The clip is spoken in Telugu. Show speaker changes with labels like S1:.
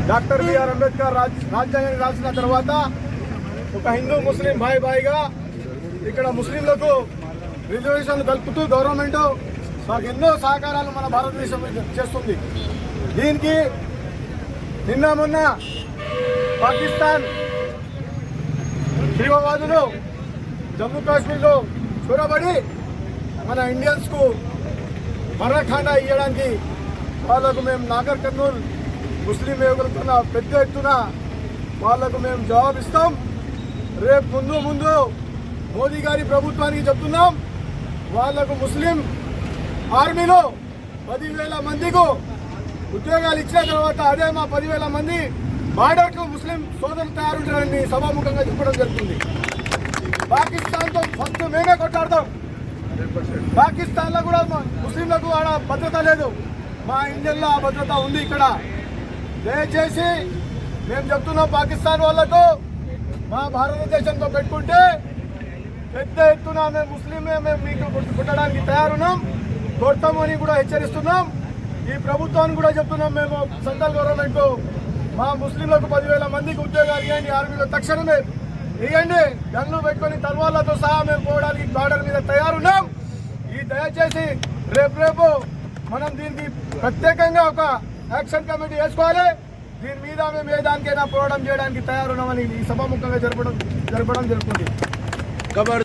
S1: డాక్టర్ బిఆర్ అంబేద్కర్ రాజ్యాంగాన్ని రాసిన తర్వాత ఒక హిందూ ముస్లిం భాయిగా ఇక్కడ ముస్లింలకు రిజర్వేషన్లు కలుపుతూ గవర్నమెంట్ మాకు ఎన్నో సహకారాలు మన భారతదేశం చేస్తుంది. దీనికి నిన్న మొన్న పాకిస్తాన్ తీవ్రవాదులు జమ్మూ కాశ్మీర్లో చొరబడి మన ఇండియన్స్ కు మరణఖాండ ఇవ్వడానికి వాళ్లకు మేము నాగర్ కర్నూల్ ముస్లిం యువకులతో పెద్ద ఎత్తున వాళ్లకు మేము జవాబిస్తాం. రేపు ముందు మోదీ గారి ప్రభుత్వానికి చెప్తున్నాం, వాళ్లకు ముస్లిం ఆర్మీలో 10,000 మందికి ఉద్యోగాలు ఇచ్చిన తర్వాత అదే మా 10,000 మంది బార్డర్కు ముస్లిం సోదరులు తయారుంటారని సభాముఖంగా చెప్పడం జరుగుతుంది. పాకిస్తాన్తో ఫస్ట్ మేమే కొట్లాడతాం. పాకిస్తాన్ లో కూడా ముస్లింలకు ఆడ భద్రత లేదు, మా ఇండియన్లో ఆ భద్రత ఉంది. ఇక్కడ దయచేసి మేము చెప్తున్నాం, పాకిస్తాన్ వాళ్లకు మా భారతదేశంతో పెట్టుకుంటే పెద్ద ఎత్తున మేము ముస్లింలే మేము మీకు కొట్టడానికి తయారున్నాం, కొడతామని కూడా హెచ్చరిస్తున్నాం. ఈ ప్రభుత్వాన్ని కూడా చెప్తున్నాం, మేము సెంట్రల్ గవర్నమెంట్ మా ముస్లింలకు 10,000 మందికి ఉద్యోగాలు ఇవ్వండి, ఆర్మీలో తక్షణమే ఇవ్వండి, గన్లు పెట్టుకుని తల్వార్లతో సహా మేము పోవడానికి బార్డర్ మీద తయారున్నాం. ఈ దయచేసి రేపు మనం దీనికి ప్రత్యేకంగా ఒక యాక్షన్ కమిటీ వేసుకోవాలి. దీని మీద మేము ఏ దానికైనా పోరాటం చేయడానికి తయారున్నామని ఈ సభాముఖంగా జరపడం జరుగుతుంది.